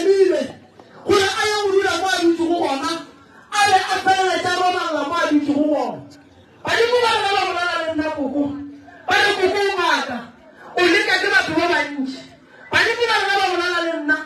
emile gore a ya go dula mo a dutse go gona a be a feleletša romalla mo a dutse go gona badimo ba rena ba bolela le nna koko ba re koko o ngaka o leka ke batho ba bantši badimo ba rena ba bolela le nna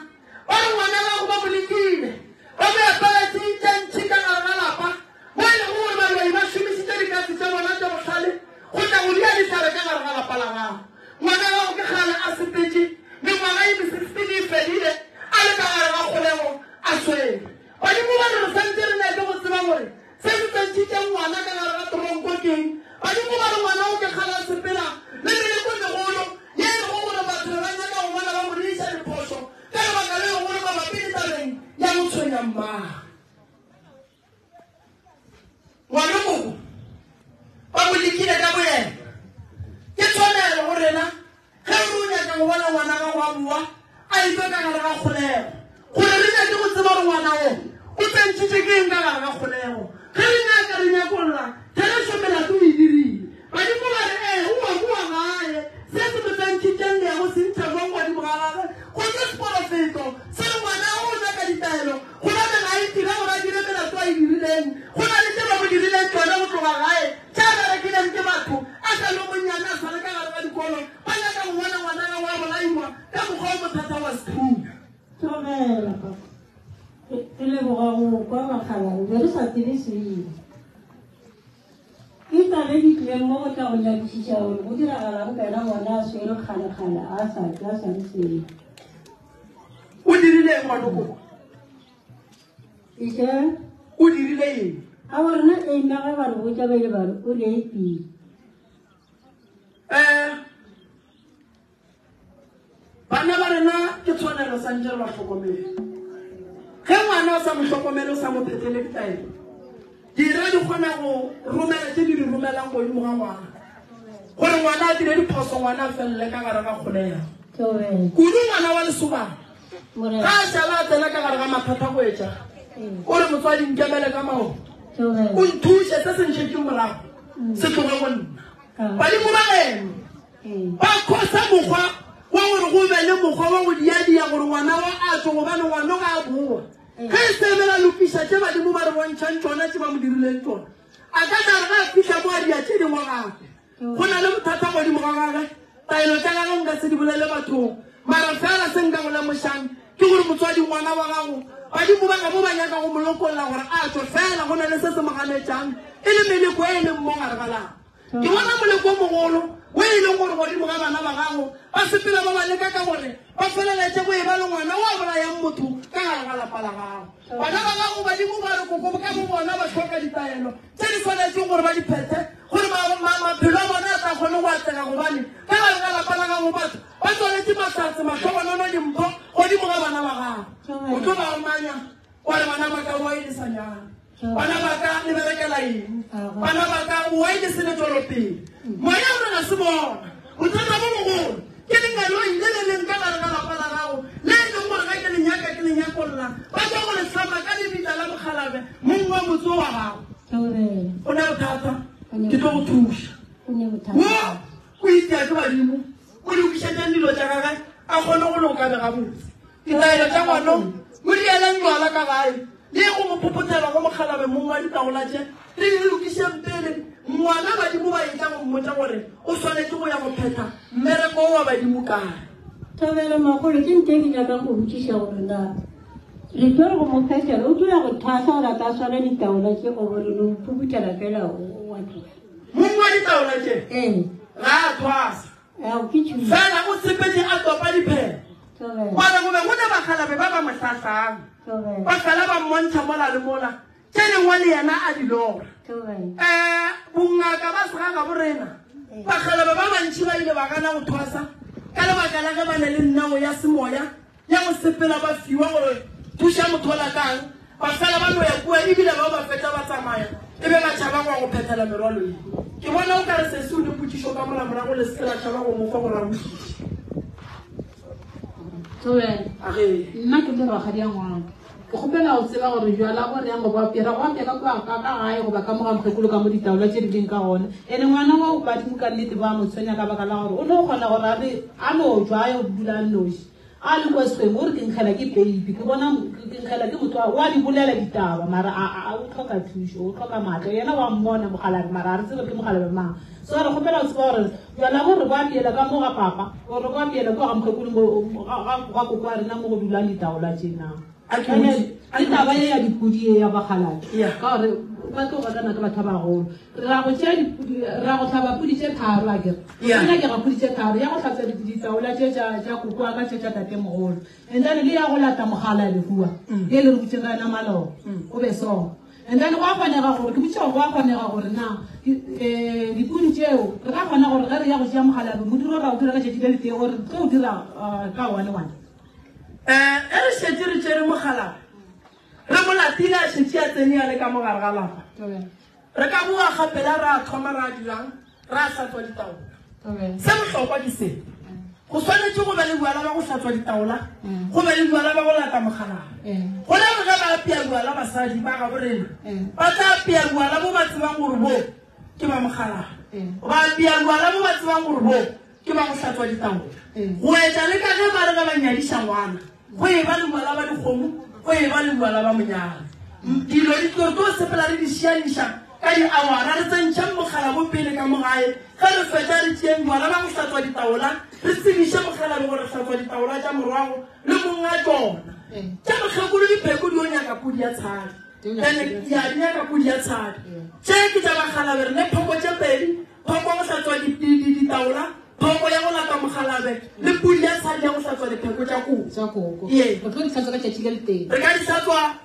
ba re ngwana gago ba mo lekile ba mo apeletse ntšentši ka gare ga lapa mo e leng gore baloi ba šomisitše dikatse tša bona tša bohlale go tla go dia ditlhare ka gare ga lapa la gago ngwana gago ke kgale a sepetse mengwaga e me-16 e fedile a le ka gare ga kgolego a swele badimo ba re re santse re nete go tseba gore se se tsentšhitšeng ngwana ka gare ga toronko keng badimo ba re ngwana o ke kgale a sepela le meleko megolo ye e lego gore batho ba nyaka go bona ba mo reiša diphoso ka lebaka le legolo mabapi le tabeng ya go tshwenya mmaga ngwana moko ba mo lekile ka boyena ke tshwanelo go rena ge o nyaka go bona ngwana ga go a bua a itse ka gare ga kgolego gore re nyake go tseba gore ngwana o o tsentšhitše ke eng ka gare ga kgolego ge re nyaka re nyakolola thelešomelato o e dirile badimo ba re o wa bua gae se se mo tsentšhitšeng lego se ntšha jwang godimo ga gage go ke seporofeto se re ngwana o nyaka ditaelo go na le ga e tira gore a dire melato a e dirileng go na le tse ba mo dirileng tsone go tloga gae tša berekileng ke batho a sa le monnyane a sale ka gare ga dikolo ba nyaka go bona ngwana ga wa bolaiwa ka mokgwa o mothata wa sethunya tlogela ke leboga go kwa makgalane be re sa tsebe seile ke tale ditlileng mo go tla go nyakišiša gore go diragalang kaena ngwana a swere kgale-kgale a sa tla sa le sele o dirileng ngwanoko ise o dirile eng a gore na eima ge ba re botsa bele ba re o leepile bana ba rena ke tshwanelo sa ntse re ba tlhokomele ge ngwana o sa mo tlhokomele o sa mo phethele ditaelo dira di kgona go romela tse di di romelang godimo ga ngwana gore ngwana a dire diphoso ngwana a felele ka gare ga kgolega kudu ngwana wa lesobana ga a šala a tsena ka gare ga mathata go etša o re motswadi nkemele ka mao o nthuše se se ntšhetseng morago se tloge go nna badimo ba eno ba khosa mokgwa wa gore go be le mokgwa wa go diadia gore ngwana wa a tswe gobane ngwana ga a boa ge e sebela lokiša tše badimo ba re bontšhang tsona tše ba mo dirileng tsona a ka tare ga a fitlha mo a dia tše dingwe gape go na le bothata godimo ga gage taelo tša gage nka se di bolele bathong mara fela se nka go lemošang ke gore motswadi ngwana wa gago badimo ba gabo ba nyaka go molokolola gore a tswe fela go na le se se moganetšang e le meleko e e leng mo gare ga lago ke bona moleko o mogolo o e leng gore godimo ga bana ba gago ba sepela ba ba leka ka gore ba feleletse go e ba le ngwana o a bolayang motho ka gare ga lapa la gago bana ba gago badimo ba re koko ka bo bona ba tlhoka ditaelo tse di tshwanetseng gore ba di phethe gore maphelo a bona a tla kgone go atlega gobane ka gare ga lapa la gago batho ba tswaletse masatse matlhogonono dimpho godimo ga bana ba gago o tlo ba omanya gore bana ba ka boa e lesanyana bana ba ka leberekela eng bana ba ka boa e le seletšolopele moya o re ga se bona bothata bo mogolo ke lengalong le le leng ka gare ga lapa la gago le e leng gore ga ke lenyaka ke lenyakolola ba tla go le tlhama ka lebitla la bogalabe mongwe wa motse wa gago o ne bothata ke tlo go thuša wo o itea ke badimo o lokišetseng dilo tša gage a kgone go lokabe gabotse ditaelo tša ngwanong o dielang jwala ka gae le go mo phopothela go mogalabe mongwe wa ditaola tše le di lokišeng pele ngwana badimo ba etla go mmotsa gore o tshwanetse go ya go phetha mmereko o wa badimo kae Tobelo magolo ke ntse ke nyaka go botšiša gore na le tlo go mo phethela o dula go thasa gore a ka swala ditaola tše o gore le o phuputela fela wa tloga mongwe wa ditaola tše ga a thwasa fela o sepetse a topa diphela gore gobe go ne bagalabe ba ba motlhatlang ba fela ba mmontšha mola le mola tše dingwe le yena a di lora bongaka ba sega ga borena bagalabe ba bantšhi ba ile ba gana go thwasa ka lebaka la ge ba ne le nnao ya semoya ya go sepela ba fiwa gore thuša mothola kang ba fela ba no ya kua ebile bao ba feta ba tsamaya e be ba tšhaba go ya go phethela merwalo e ke bona o ka re sese o le potsišo ka molamorago le sekela tšhaba go mofa gore a bošiše nna ke le bagadi ya ngwana ke gopela go tseba gore jala gore yang go ba pera go apela kwa ka gae go ba ka moga mokgekolo ka mo ditaola tse di leng ka gone ene ngwana wa badimo ka nnete ba mo tshwenya ka baka la gore o ne go kgona gore a no jwa yo dula noši a le kwa se mo re ke nkgela ke baby ke bona ke nkgela ke motho wa di bolela ditaba mara a o tlhoka thuso o tlhoka matlo yena wa mmona mogala mara re tsebe ke mogala ba mang so re gopela o tseba gore jwala go re ba piela ka mo ga papa o re ba piela kwa ga mkhekulu mo ga go kwa rena mo go dulang ditaola tsena a taba ya dipudi ya bagaladi ka gore ba tlo ga kana ka batho ba go ra go tlhaba pudi tse tharo a kere nna ke ga pudi tse tharo ya go tlhatsa ditaola tse tsa kukwa ka tse tsa tate mogolo and then le ya go lata mogala le bua le le re butsengana malo o be so and then go a kgonega gore ke botsa go a kgonega gore na dipudi tseo re ka kgona gore ga re ya go tšea mogala mo diro ra o dira ka tšatši le letee gore tse o dira ka one re šetse re tšere mogala re molatile a šetse a tsene ya le ka mogare ga lapa re ka boa gapela re a thoma re a dirang re a hlatswa ditaola se bohlokwa ke se go tshwanetse go be le buala ba go hlatswa ditaola go be le buala ba go lata mogalana go le gore ba apea buala basadi ba ga borena ba tla apea buala bo ba tsebang gore bo ke ba mogalana ba apea buala bo ba tsebang gore bo ke ba go hlatswa ditaola go etsa le ka ge ba re ga ba nyadiša ngwana go e ba le buala ba dikgomo go e ba le buala ba monyana dilo di tlo sepela le di šianiša ka di-awara re tsentšha mogala bo pele ka mogae ga re fetša re tšeeng buala ba go hlatswa ditaola re tsebiše mogala le gore hlatswa ditaola tša morago le monga tsona tša mokgekolo dipheko di o nyaka pudi ya tshadi ande ya di nyaka pudi ya tshadi tše ke tša bagalabe re ne phoko tše pedi phoko go hlatswa ditaola phoko ya go lata mogalabe le pudi ya tshadi ya go hlatswa dipheko tša koko re ka di hlatswa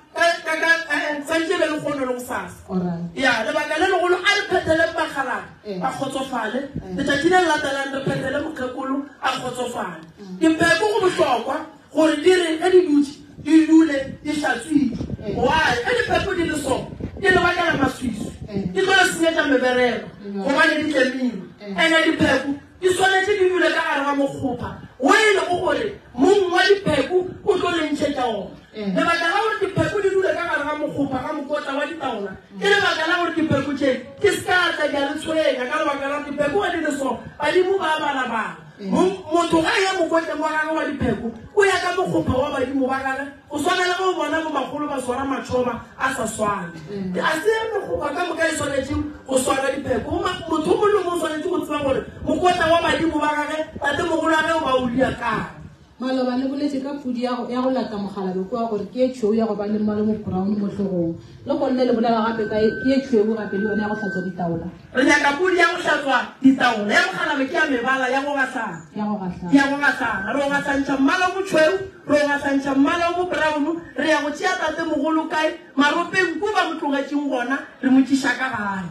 santse be le kgono le go sasa ya lebaka le legolo a re phethele bagalabe ba kgotsofale letšatši le latelang re phethele mokgekolo a kgotsofale dipheko go bohlokwa gore di re ge di dutse di dule di hlatswile why ge dipheko di le so di lebaka la maswiso di tlo le senyetša mebereko gobane di tlemile ene dipheko di swanetse di dule ka gare ga mokgopha o e le go gore mong wa dipheko o tlo lentšhetša ona lebaka la gore dipheko di dule ka gare ga mokgopha ga mokotla wa ditaola ke lebaka la gore dipheko tše ke sekatla di a le tshwenya ka lebaka la dipheko wa di le so badimo ba balabala motho ga ya mokotleng wa gage wa dipheko o ya ka mokgopha wa badimo ba gage go swana le go bona mo bagolo ba swara matšhoba a sa swane a se mekgopha ka moka e swanetse go swara dipheko motho mo le mo o swanetse go tseba gore mokotla wa badimo ba gage tate mogolo a ge o ba o dia kae maloba le boletse ka pudi ya go lata mogalabe kwa gore ke tšhou ya go ba le mmale mo brown mo tlhogong le go nne le bolela gape ka ke tšhwego gape le yone ya go hlatswa ditaola re nyaka pudi ya go hlatswa ditaola ya mogalabe ke ya mebala ya go gatlana re o gatlantšha mmala o motšhweu re o gatlantšha mmala o mo brown re ya go tšea tate mogolo kae maropeng ko ba mo tlogetšeng gona re mo tšiša ka gae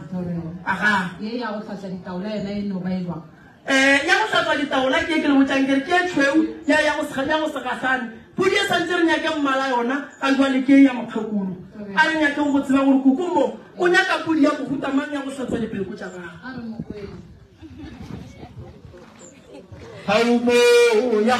aga ye ya go hlatswa ditaola yena e no ba e lwang ya go hlatswa ditaola ke le botsankere ke tšhweu ya go segatlane pudi e santse re nyake mmala yona a jwale ke ya mokgekolo a re nyakeng go tseba gore kukumbo o nyaka pudi ya mohuta mang ya go hlatswa dipheko tša gage haumoya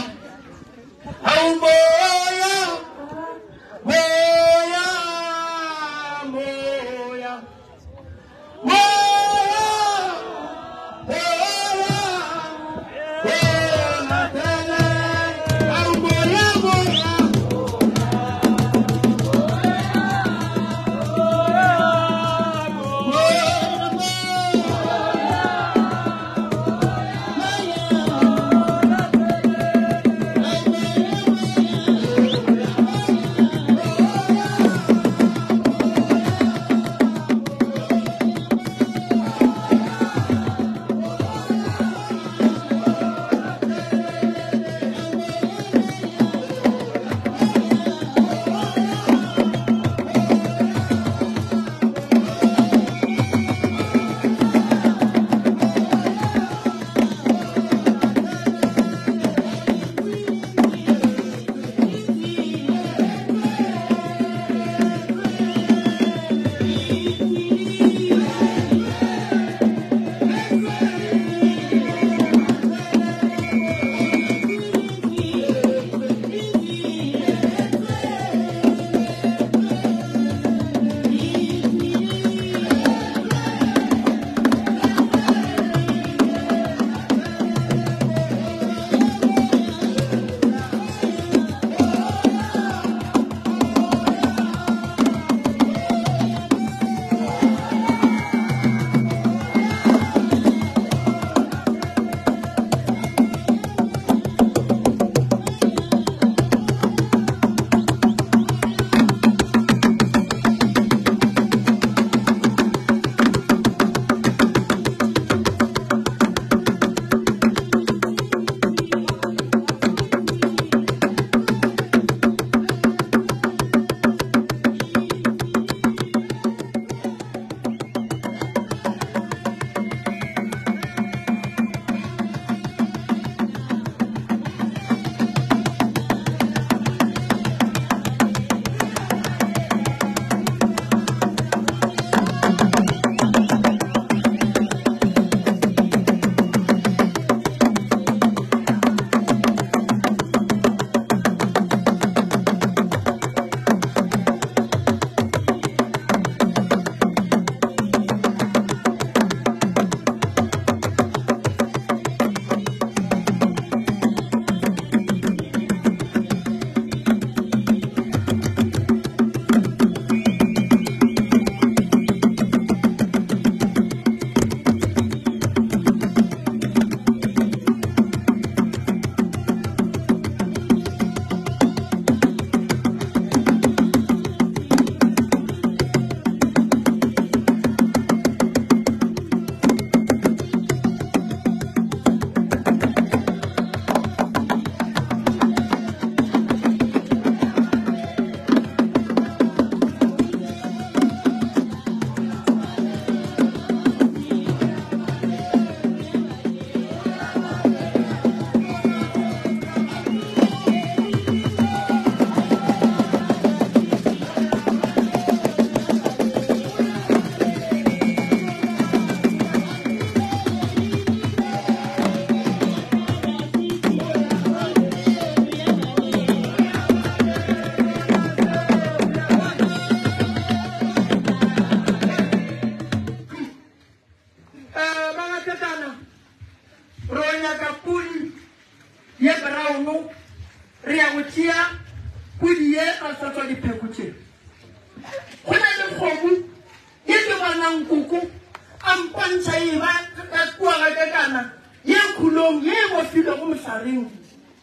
bontsha eba ka kwa ga kana ye khulong ye go file go mosareng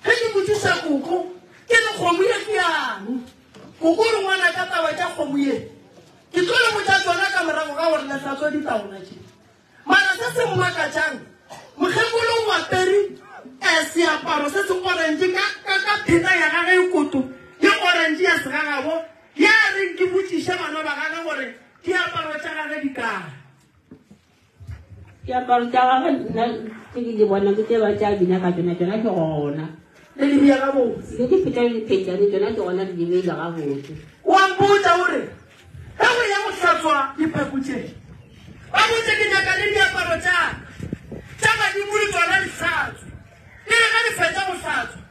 ge ke botsisa koko ke le khomo ye ke yang koko re ngwana ka tawa tsa khomo ye ke tlole mo tsa tsona ka morago ga gore la tlatso di taona tse mara se se mmaka jang mogekolo wa peri seaparo se se orange ka pheta ya ga e koto ye orange ya se ga go ya re ke botsisa bana ba ga gore ke aparo tsa ga di ka ya barca ga na ke di bona ke ba tsa bina ka tsona ke gona le di bia ga bo le di pheta ni tsona ke gona di be ga botse wa mputa ore ha go ya mo hlatswa di phekutse ba botse ke nyaka le diaparo tsa ba di bule tsona di hlatswa le ga di fetsa go hlatswa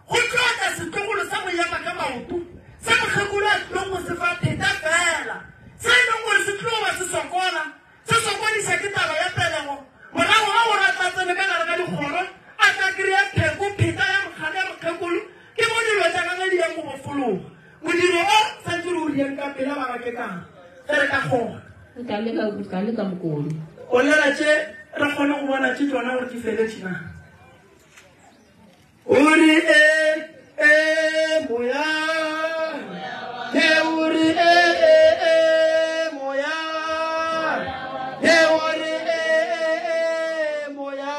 go tlotla setlogolo sa go yapa ka maoto sa go khekula tlongo se fa pheta fela se no go se tloba se sokola se sokodisa ke taba ya pelego morago ga go ratlatsene ka gare ka dikgoro a ka kry-a pheko pheta ya mokgale ya mokhekolo ke mo dilo tsa gage di yang go bofologa modiro o santse re o rieng ka pela ba gake kang ge re ka kgona ka le ka mokolo o lela tse re kgone go bona tse tsona gore di feletse na ore moya ore moya ore moya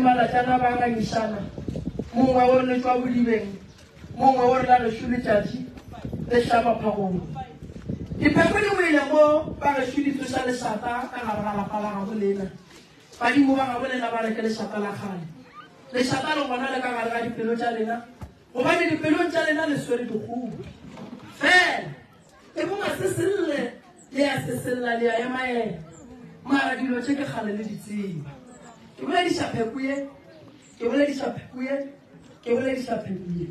Malachana banga nishana mongwe o ne tswa bodibeng mongwe o re la re shulitšatši le shaba phagong dipheko di wele mo ba re shulitsoša lešata ka gare ga lapa la gago lena badimo ba gago lena ba reke lešata la kgale lešata le gona le ka gare ga dipelo tša lena gobane dipelong tša lena le swere dikgobo fela e monga se selle le ya se sella le ya emaela mara dilo tše ke kgale le ditseba ke bolediša pheko ye ke bolediša pheko ye ke bolediša pheko ye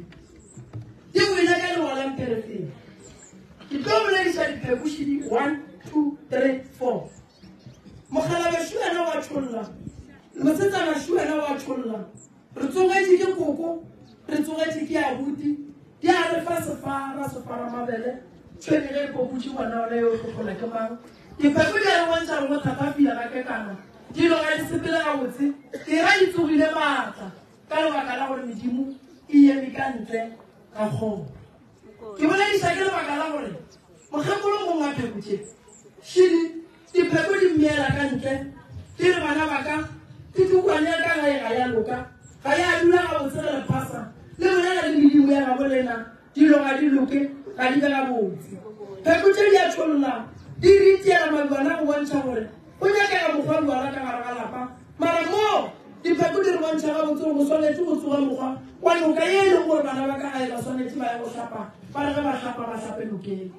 di wele ka legola mperefeng ke tlo bolediša diphekošedi 1 2 3 4 mokgalabašu wena wa tšholla mosetsanašu wena wa tšholla re tsogetše ke koko re tsogetše ke abuti di a re fa sefara mabele tshwene ge ipoputše ngwana ona yo tlogolwa ke mang ke phekole re bontšha re go thapapila ga ke kana dilo ga di sepele ga botse ke ra di tsogile maatla ka lebaka la gore medimo e eme ka ntle ga kgomo ke bolediša ke lebaka la gore mokgekolo mongwe a phekotše šidi dipheko di mmeela ka ntle ke re bana baka ke tukwane ka gae ga ya loka ga ya dula ga botse re phasa le bolela le medimo ya gabo lena dilo ga di loke ga di ka botse pheko tše di a tšholola di ritšela mabana go bontšha gore go nyakega mokgwa duala ka gare ga lapa mara mo dipheko di re bontšha ga botse go swanetse go tsoga mokgwa wa noka ye e leng gore bana ba ka gae ba swanetse ba ya go tlhapa ba re ge ba tlhapa ba tlhape nokeng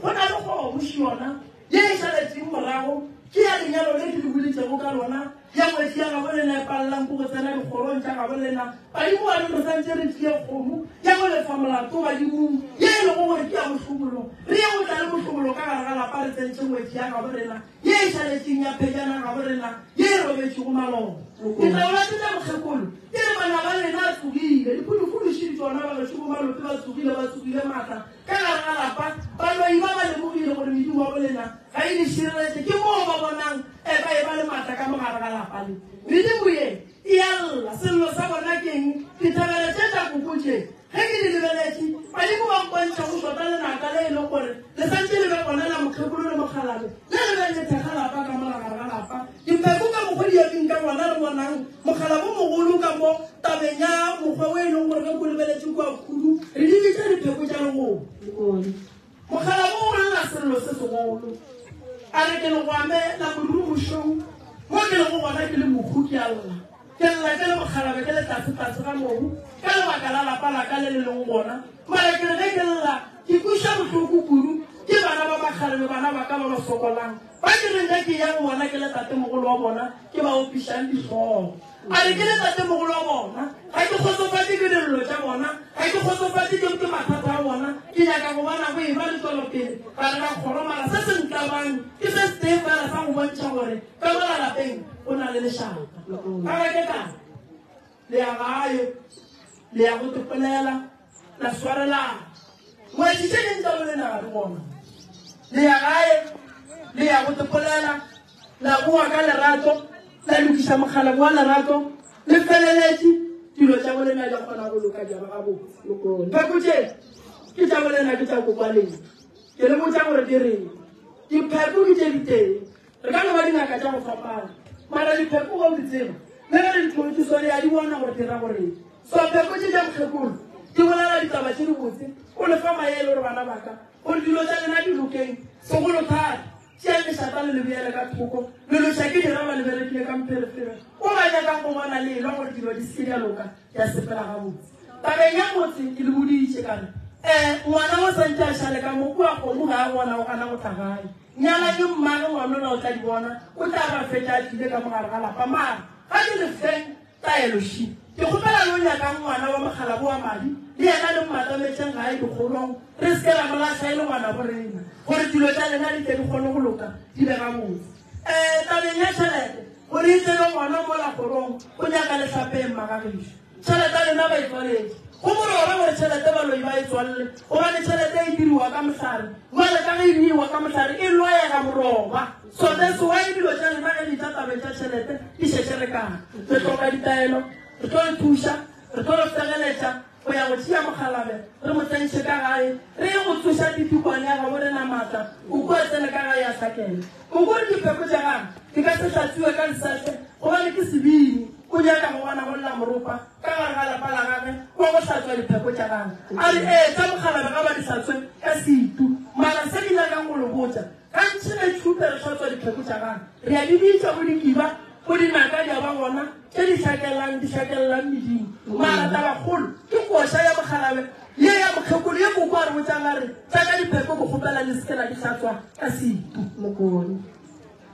go na le kgomoši yona ye e šaletseng morago ke ya lenyalo le ke di boditšego ka lona ya ngwetsi ya gabo lena e palelang ko go tsena dikgorong tša gabo lena badimo wa leno santse re tšie kgomo ya go lefa molato badimong ye e lego gore ke ya mohlobolo re ye go tla le mohlobolo ka gare ga lapa re tsentše ngwetsi ya gabo lena ye e šaletseng ya phejana gabo lena ye e robetšego malomo ke tlaolatse tša mokgekolo ke re bana ba lena a tsogile dipulufulušidi tsona ba gešego malope ba tsogile maatla ka gare ga lapa baloi ba ba lemogile gore medimo wa bo lena ga e di šireletse ke moo ba bonang ba e ba le maatla ka mogare ga lapa le medimo ye e a lla sello sa bona keng dithabele tše tša kokotše ge ke di lebeletše badimo ba mpontšha go sota lenaka le e leng gore le santse le be bonela mokgekolo le mokgalabe le lebelethega lapa ka mogare ga lapa dipheko ka mokgwa dieping ka bona re bonang mokgalabo mogolo ka mo tabeng ya mokgwa o e leng gore ge ko lebeletše kua khudu re di bitša dipheko tša legolo mokgalabo o rena sello se segolo a re ke le go amela moduru mošong mo ke le go bona ke le mokhu ke a lla ke lla ke le mokgalabe ke le tlase ga mobu ka lebaka la lapa la ka le le leng gona mara ke re ge ke lla ke kuša bohloko kudu ke bana ba makgalebe bana ba ka ba ba sokolang ba ke reng ge ke ya go bona ke le tatemogolo wa bona ke ba opišang ditlhogo a re ke le tatemogolo wa bona ga ke kgotsofate ke dilelo tša bona ga ke kgotsofate ke mathata a bona ke nyaka go bona go eba le tswelopele ba re ba kgoromala se se ntlabang ke se seteng fela sa go bontšha gore ka mo lalapeng o na le lešaka ka ga ke ka le ya gae le ya go topolela la swarelana ngwetšitše dintša bo lena ga di gona le ya gae le ya go topolela la boa ka lerato la lokiša mokgalabo wa lerato le feleletše dilo tša bolena di kgona go loka jaba ga botse phekotše ke tša bolena ke tša kokwaleng ke le botša gore di reng dipheko ke tše diteng re ka no ba dingaka tša go fapana mara dipheko ga o di tseba le ge le ditlhokišole ya di bona gore dira goreng so pheko tše tša mokgekolo di bolela ditaba tše di botse o le fa maele gore bana baka gore dilo tša lena di lokeng segolo thata tšea lešata le lebeele ka thoko leloša ke dira ba leberekile ka mpherefere o ba nyakang go bona lelwa gore dilo di seke di a loka ya sepela ga botse tabeng ya motse ke le boditše kare ngwana o santse a šale ka mo kua kgomo ga a bona o gana go tlagae nyala ke mmage ngwanona o tla di bona o tla ba fetša a tlile ka mogare ga lapa mara ga di le feng taeloši ke kgopela le o nyakang ngwana wa mokgalabo wa madi le yena le mmatametšeng gae dikgolong re seke la molatlha e le ngwana borena gore dilo tša lena di tle di kgone go loka di be ga motse tabeng ya tšhelete gore e tsebe ngwana mo lakgorong o nyaka letlhapeng magagišo tšhelete a lena ba e tswaletše go morora gore tšhelete baloi ba e tswalele gobane tšhelete e diriwa ka mohlare ngwale ka ge e neiwa ka mohlare e loega moroba soteso wa e dilo tša lena ge di tša tabeng tša tšhelete di šešhe re kana re tloka ditaelo re tlo le thuša re tlo le fegeletša go ya go tšea mokhalabe re mo tsentšhe ka gae re ye go thuša ditukwane ya gabo rena maatla o kua tsene ka gae ya hlakele mokore dipheko tša gage di ka se hlatsiwe ka lesahle gobane ke sebini o nyaka go bona go lla moropa ka gare ga lapa la gage wa go hlatswa dipheko tša gage a re tša mokhalabe ga ba di hlatswe ka seitu mara se di nyakang go le botša ka ntšhine tšhupe re hlatswa dipheko tša gage re a di bitša go dikiba go dinaka di a ba gona tše di hlakellang medimo mara tabakgolo ke koša ya mokhalabe ye ya mokgekolo ye koko a re botšang a re tša ka dipheko go kgopela le sekela di hlatswa ka seitu mokone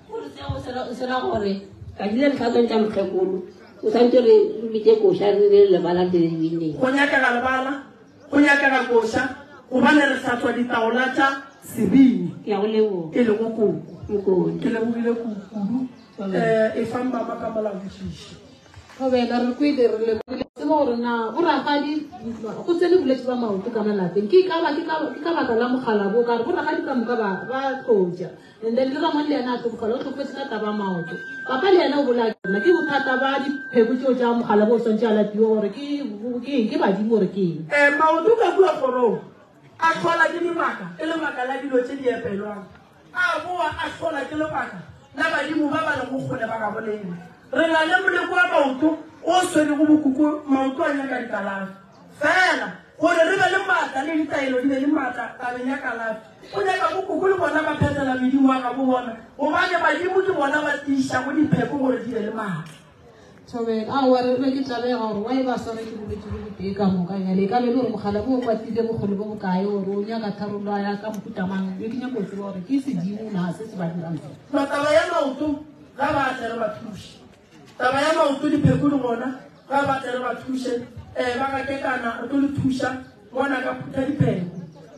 gore seo se ra gore ka dile letlhatsong tša mokgekolo o santse re bitse koša re le lebala le lebineng go nyakega lebala go nyakega koša gobane re hlatswa ditaola tša sebini ke ya go leboga e le go koko mokone ke lebogile kudu e fang mama ka molabošiši Robela re kwile re le more na boragadi go tsene boletse ba maoto ka malapeng ke ka baka la mogala bo ka re boragadi ka moka ba tlotja and then le ga mone le ena a tlogala o tlhopetse ka taba maoto papa le ena o bola ke bothata ba dipheko tseo tsa mogala bo sontse a latiwa gore ke badimo gore ke maoto ka bua gorong a tlhola ke lebaka e le baka la dilo tse di epelwang a boa a tlhola ke lebaka la badimo ba ba le go gole ba ga boleng re na le moleko wa maoto o swere go bokoko maoto a nyaka dikalafi fela gore re be le maatla le ditaelo di be le maatla tabeng ya kalafi o nyaka bokoko le bona ba phetela medimo wa ga bo bona gobane badimo ke bona ba tiisa go dipheko gore di be le maatla Tobe a wa re ke tlabega gore wa e ba sone ke boletse bo teng ka moka ya le ka le gore mogala bo kwatile bo gole bo bokae gore o nyaka tharolwa ya ka mokutamang e dinya go tseba gore ke sedimo na se se ba dirang taba ya maoto ga ba tle re ba thuše taba ya maoto dipheko di gona ga ba tle re ba thuše ba ga kekana re tlo le thuša bona ka phutha dipheko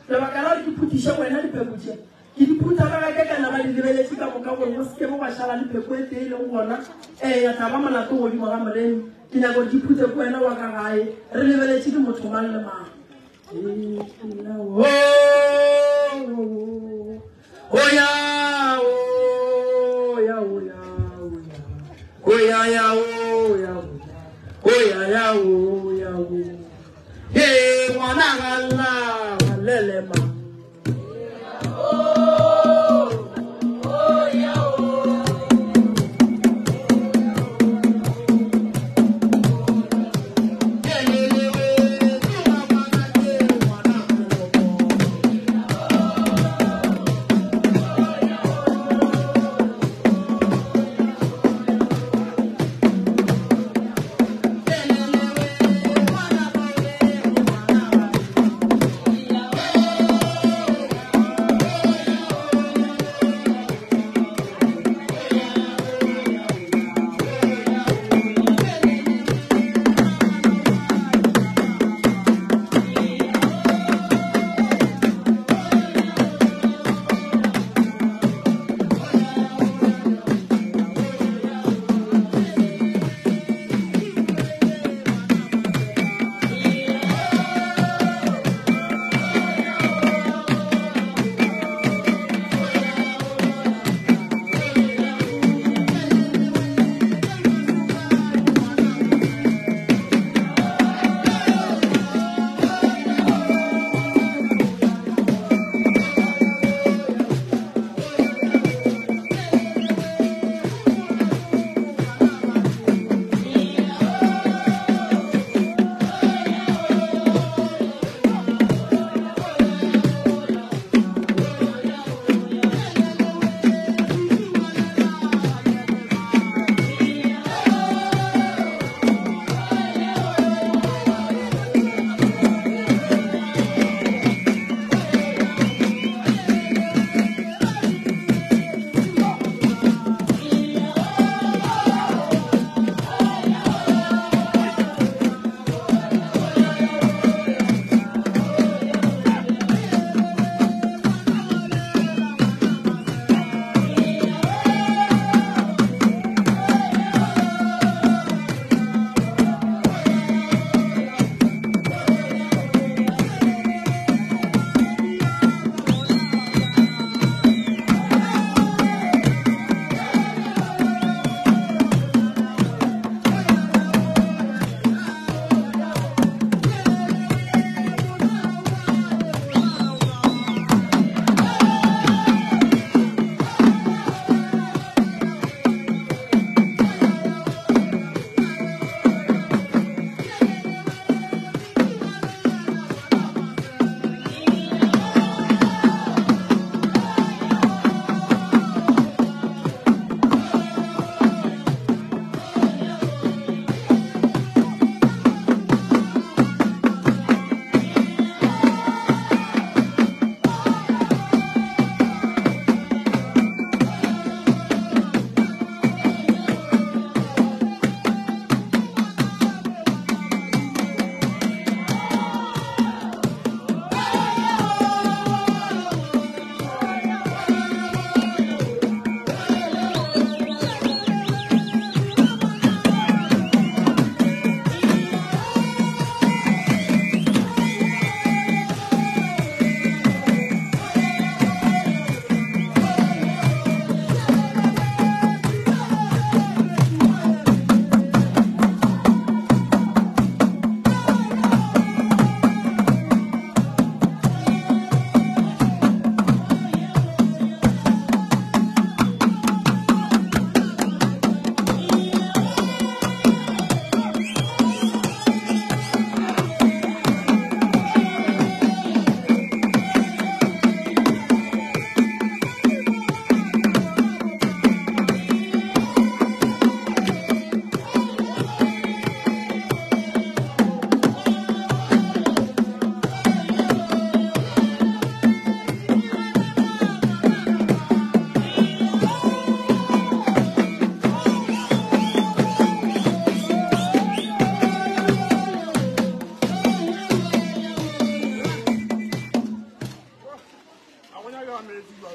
lebaka la ke phutiše wena dipheko tše ke diphutha ba ga kekana ba di lebeletse ka moka gore go seke bo ba šala dipheko e tee e leng gona ya taba molato godimo ga moremi ke nyaka gore diphuthe ko wena wa ka gae re lebeletse ke motho mang le mang ngwana galla lelema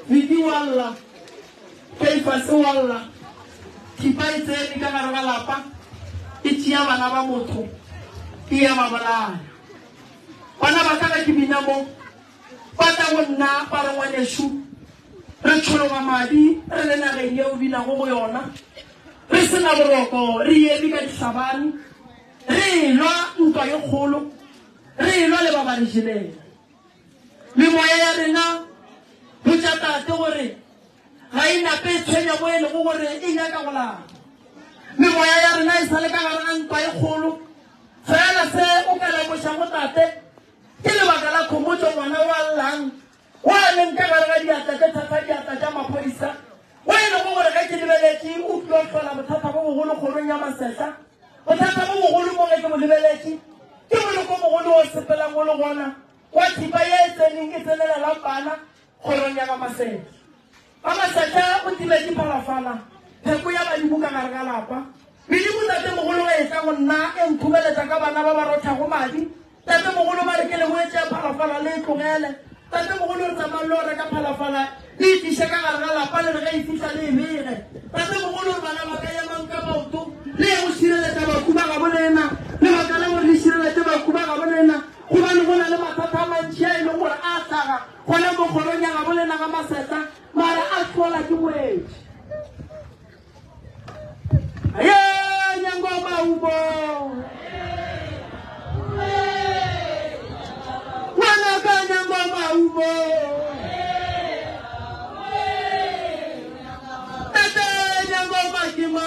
Vidi walla. Keifase walla. Kipaite ni kama lapa. Itia bana ba motho. Iya mabala. Bana bakala kibinamo. Bata wonna para waneshu. Re tsholo mamadi, re le na re yo bina go yona. Re sena boroko, re ye bika disabani. Re lwa ntwa yo kholo. Re lwa le baba dijile. Le moya ya rena botjata te gore ga ina pe tshwenya mo ele go gore e nya ka gola. Le moya ya rena e sale ka ga ntwa yo kholo. Fela se o ka le mo shango tate. Ke le baka la khomotso ngwana wa lang. Wa le nka ga ga diata ke thata diata tsa maphodisa. Wa ile go gore ga ke lebeletse o tlo tlola bothata bo bogolo kgolong ya masesa. Bothata bo bogolo mo ke mo lebeletse. Ke mo le go mogolo o sepela mo le gona. Wa thipa ye tseneng e tselela la bana kgolong ya masesa. Ba masesa o tile di palafala. Pheko ya ba di buka ga ga lapa. Bidi mo tate mogolo ga e tla go nna e nthubeletsa ka bana ba ba rotha go madi. Tate mogolo ba re ke le mo etsa palafala le tlogele. Tate mogolo tsa malora ka palafala le tisa ka ga ga lapa le re ifisa le mere. Tate mogolo bana ba ka ya manka maoto le go sireletsa ba kuba ga bolena le ba ka le go le sireletsa ba kuba ga bolena go ba le gona le mathata mantsi a ile gore a tsaga gona mo kgolong ya ga bolena ga maseta mara a tlhola ke moetsi. Aye nyango maubo wana ka nyango maubo tete nyango makima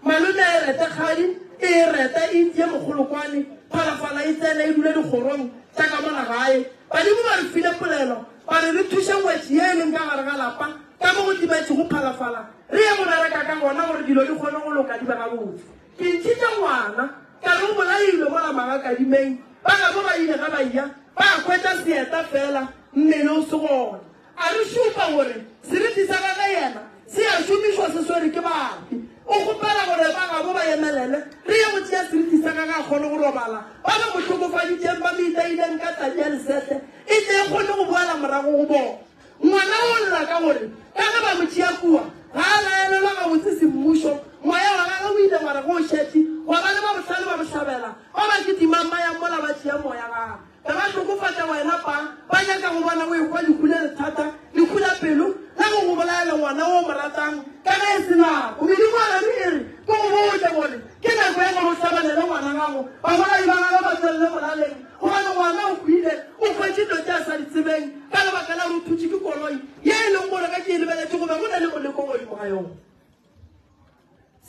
malome e rete kgadi e reta e tie mogolokwane phalafala e tsena e dule dikgorong tsa ka mona gae badimo ba re file polelo ba re thuse ngwetsi e leng ka gare ga lapa ka mo go timaetse go phalafala re ye go bereka ka gona gore dilo di kgone go loka di ba ga botse ke ntšhitše ngwana ka re go bolailwe mola magakadimeng ba ga bo ba ile ga baia ba kgwetsa seeta fela mmele o se gona a re šupa gore seriti sa ka yena se a šomišwa se swere ke bapi o gopela gore ba ga bo ba emelele re ye go tšea seriti sa ka ga kgone go robala ba ba motlhokofaditseng ba meitaileng ka tsatsi ya lesete e tle e kgone go boela morago go bona ngwana o lla ka gore ka ge ba motšea kua ga a laelelwa ga botse semmušo moya wa gage o ile ngwana go šetše wa ba le ba botlhale ba botlhabela ba ba ketimang mayang mola ba tšea moya gaga ka ba hlokofatša wena ba nyaka go bona go ekwa lekgule lethata lekgula pelo la go go bolaela ngwana o mo ratang ka ge e se nako medimo a rame e re ko go botle gore ke nako ya gore o tlhabanele ngwana gago bagolai ba gage ba tswelele molaleng gobane ngwana o khuile o kgwetse dilo tse a sa di tsebeng ka lebaka la re o thutse ke koloi ye e leng gore ka ke e lebeletse gobe go na le moleko godimo ga yone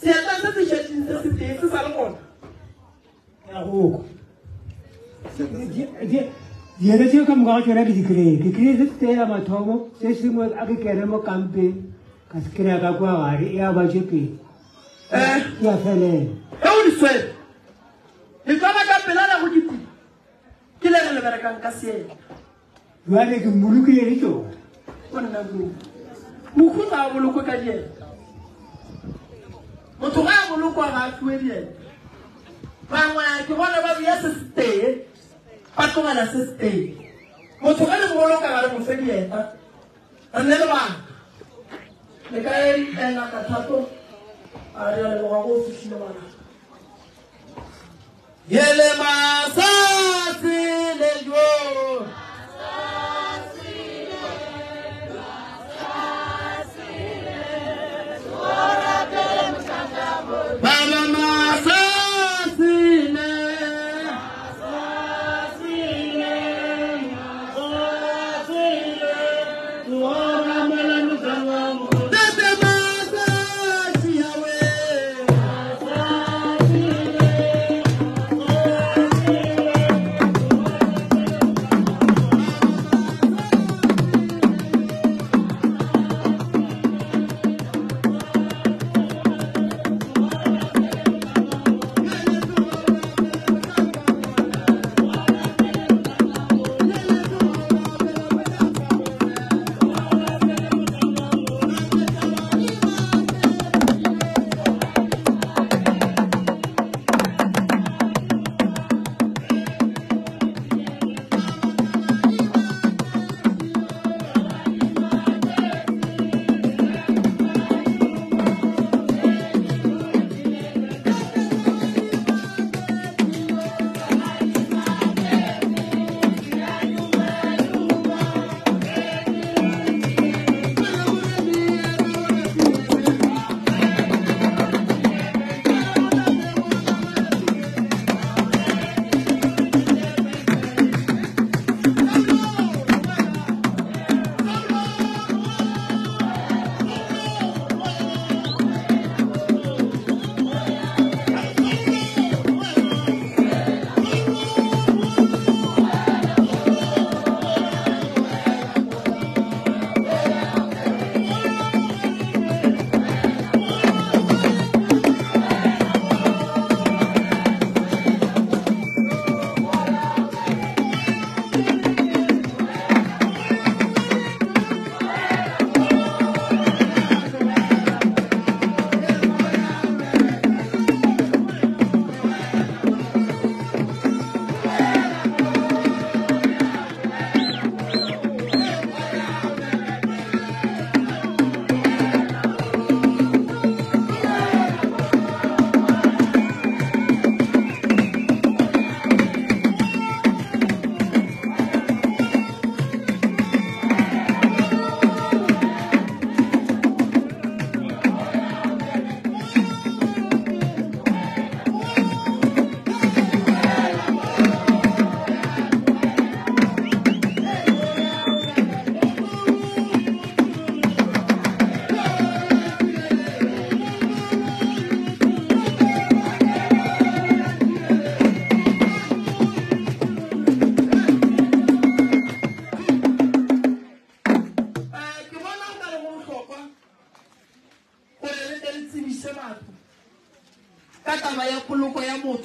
seeta se se šetseng se se tee se sa le gona ya go dielo tseo ka moka ga tsona ke di-kry se tseela mathomo se sengwe a ke kene mo kampeng ka se kry-a ka kwa gare e a batswe pele ke a felela e o di swele le tswana ka pelela go diti ke le re le berekang ka seela jale ke mmolokile le tsona o nna mokhuta a boloko ka diela motho ga a bolokwa ga a fiwe diela bangwe ke bone ba bea se se tee ba tlogela se se tee motho ga le boloka ga le mofe dieta re nne le bana le ka ena ka thato a re a leboga go fitlhile bana yele masasi le jo Baba masasile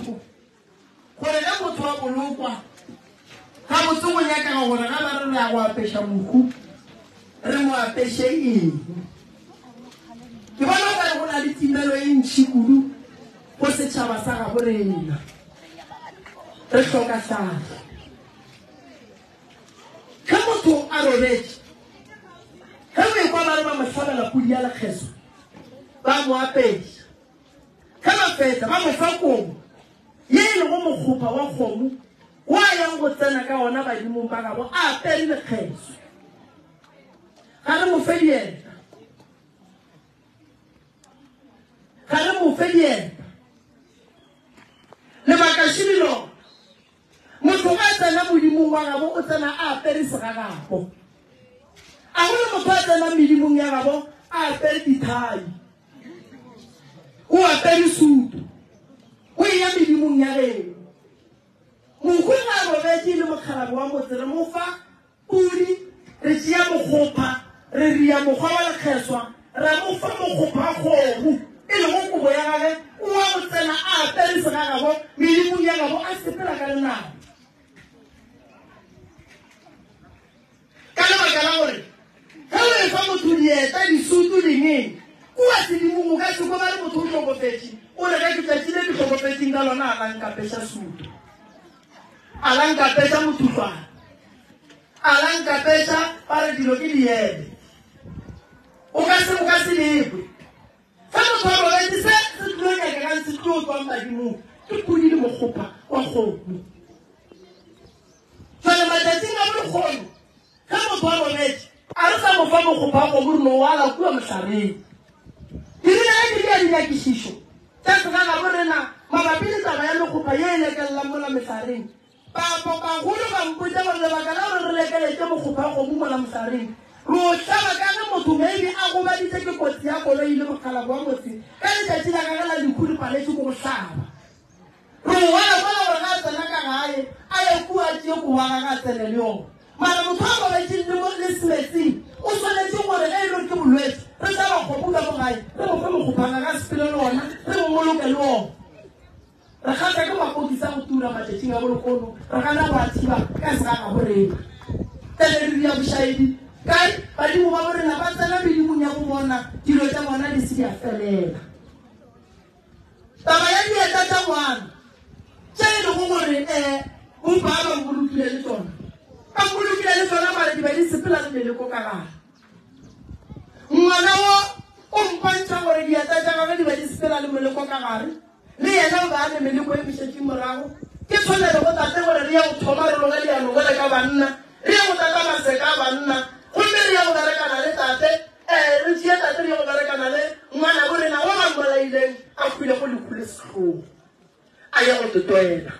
motlhoko gore ka motho wa bolokwa ga botse go nyaka gore ga ba re ya go apesha mohu re mo apeshe eng ke bona ba go na le timelo e ntšhi kudu go setšhaba sa ga borena re hloka tlhahlo ga motho a robetse ga o ekwa ba re ba mo tlhabela pudi ya lekgeso ba mo apesha ga ba fetsa ba mo fa kobo ye e lego mokgopha wa kgomo wa yang go tsena ka ona badimong ba gabo a apere lekgeso ga re mo fe dieta ga re mo fe dieta lebaka shebilo motho ga tsena modimong wa gabo o tsena a apere segagago a go le motho a tsena medimong ya gabo a apere dithai o apere sutu o ya medimong ya geno mohu ga robetse le mokgarabe wa motse re mo fa pudi re tšea mokgopha re ria mokgwa wa lekgeswa ra mo fa mokgopha wa kgomo e le go kobo ya gage o wa go tsena a apere segagabo medimong ya gabo a sepela ka lenao ka lebaka la gore ga o e fa motho dieta disutu dingeng kua sedimong o ka seko ba le motho o tlhokofetse o re ka ke tšatši le di tlhokofetseng ka lona a lankapesa sutu a lankapesa mothufana a lankapesa ba re dilo ke diele o ka se lekwe fa motho wa robetse se tlo nyaka ka ntse tlo tswang badimong ke pudi le mokgopha wa kgomo jale matšatšing a bolekgono ga motho wa robetse a re sa mo fa mokgopha wa kgomo re no wala kua motlhareng dirile ga di ya dinyakišišo tša segaga borena mabapi le taba ya lekgopha ye e lekelelang mola motlhareng bagolo ba mpotsa gore lebaka la gore re lekeletse mokgopha wa kgomo mola motlhareng re o tlhaba ka ge motho maybe a gobaditse ke kotsi ya koloi le mokgalabo wa motse ka letšatši la gage la lekhudi paletse ko go tlhaba re o wala bona gore ga a tsena ka gae a ye kua tšee ko wa ga ga tsene le yone mara motho a gobetseng le semetsing o tshwanetse gore ge e lore ke bolwetse re tla bakgopo ka mo gae re mo fe mokgophanga ka sepele le ona re mo moloke le ona re gata ke mapokisa go tura matšatšing a bolekgono re gana go a thiba ka segaga borena tele re dia bošaedi kae badimo ba borena ba tsena medimong ya go bona dilo tša bona di se di a felela taba ya dieta tša ngwana tše e lego gore bompa a bambolokile le tsona bambolokile le tsona mare di ba di sepela le meleko ka gare ngwana wo o mpantšha gore dieta tša gage di ba di sepela le meleko ka gare le yena o ba a le meleko e mešetšeng morago ke tshwanele go tate gore re ya go thoma re loge leanogole ka banna re ya go tata maseka a banna gomme re ya go berekana le tate re tšea tate re ya go berekana le ngwana borena wa bambolaileng a kgwile go lekhule setlhogo a ya go totoela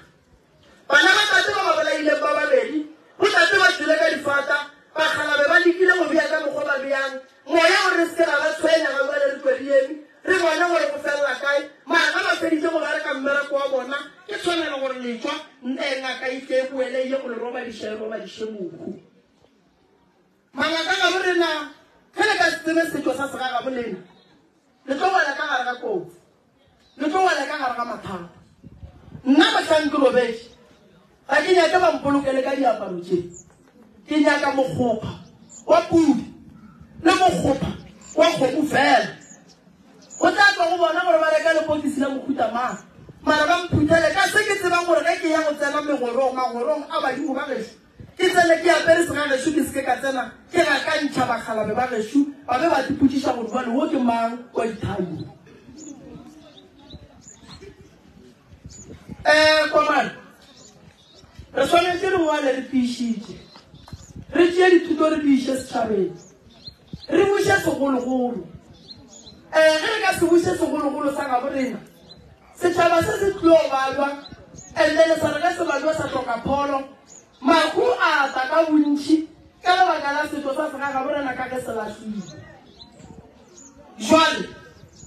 bana ba tate ba ba bolaileng ba babedi go tate ba tswile ka difata bakgalabe ba lekile go bea ka mokgwa ba beang moya o re se ra ba tshwenya ga ba le re twediemi re bona gore go felela kae mara ga ba feditse go bereka mmereko wa bona ke tshwanela gore letswa ngaka ike e boele ye go le roba diše mohu mangaka ga borena ge le ka tsebe setso sa segaga bolena le tlo wela ka gare ga kotsi le tlo wela ka gare ga mathata nna motlhang ke robetse ga ke nyake bampolokele ka diaparo tše ke nyaka mokgopha wa pudi le mokgopha wa kgomo fela go tla tswa go bona gore ba reka lepokisi la mohuta mang mara ba mphuthele ka se ke tsebang gore ge ke ya go tsena magorong a badimo ba gešo ke tsene ke apere segagešo ke seke ka tsena ke ga ka ntšha bakgalabe ba gešo ba be ba dipotšiša gore bane wo ke mang kwa dithaing komane re tshwanetse re ngwale re tiišitše re tšee dithuto re diiše setšhabeng re buše segologolo ge re ka se buše segologolo sa ga borena setšhaba se se tlo balwa and then sa re ka se balwa sa tloka pholo mahu a ta ka bontšhi ka lebaka la setso sa sega ga borena ka ge se latlhile jwale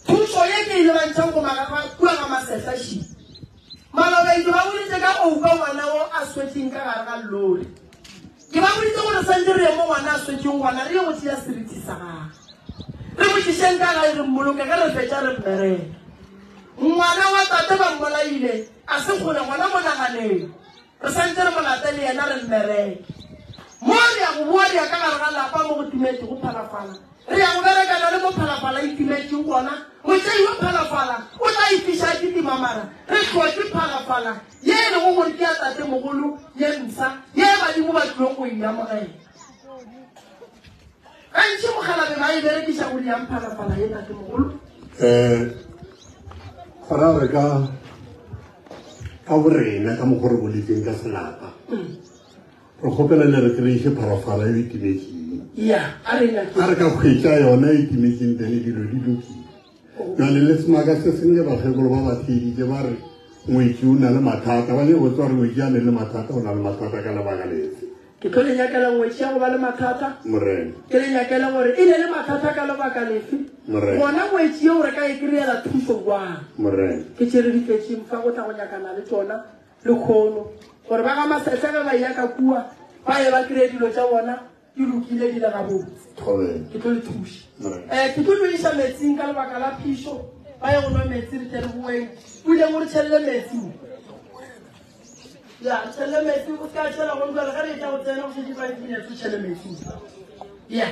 thuso ye ke e lebantšhang go kua ga masehlašii malobaidi ba boditse ka ouka ngwana o a swetseng ka gare ga llori ke ba boditse gore santse re ye mo ngwana a swetseng ngwana re ye go tšea seriti sa gage re botšišeng ka gae re mmoloke ge re fetša re mmereka ngwana wa tate ba mmolaile a se gole ngwana mo naganeng re santse re molate le yena re mmereke mo re ya go bua di ka gare ga lapa mo go timetse go phalafala re ya go berekana le mo phalafala e timetseng gona motsei wa phalafala o tla ifisa ke timamara re tlhoke phalafala ye e leng gore ke ya tate mogolo ye ntsha ye badimo ba tlileng go iamogela gantši mogalabe ba e berekisa go diang phalafala ye tate mogolo fara re ka borena ka mokgwa re boletseng ka selapa re kgopela le re kry-ise phalafala e timetseng a re ka kgwetsa yona e timetseng tene dilo di lokile jale le semaka se seng le bakgekolo ba batheditse ba re ngwetsi o na le mathata ba le botsa gore ngwetsi a ne le mathata o na le mathata ka lebaka letse ke tlo le nyakela ngwetsi ya go ba le mathata morena ke le nyakela gore e ne le mathata ka lebaka lefe gona ngwetsi eo re ka e kry-ela thuso jwang morena ke tšere difetseng fa go tla go nyakana le tsona le kgono gore ba ga masesebe ba yaka kua ba ye ba kry-e dilo tša bona di lokile di le gabotse ke tlo le thuša ke tlo le isa metsing ka lebaka la phišo ba ye go nwa metsi re tere boeng o ile gore tšhelele metsing ya tšhelele metsing o se ka tšhela go ntlwele ga re tša go tsena go šedi ba e tšhele metsing ya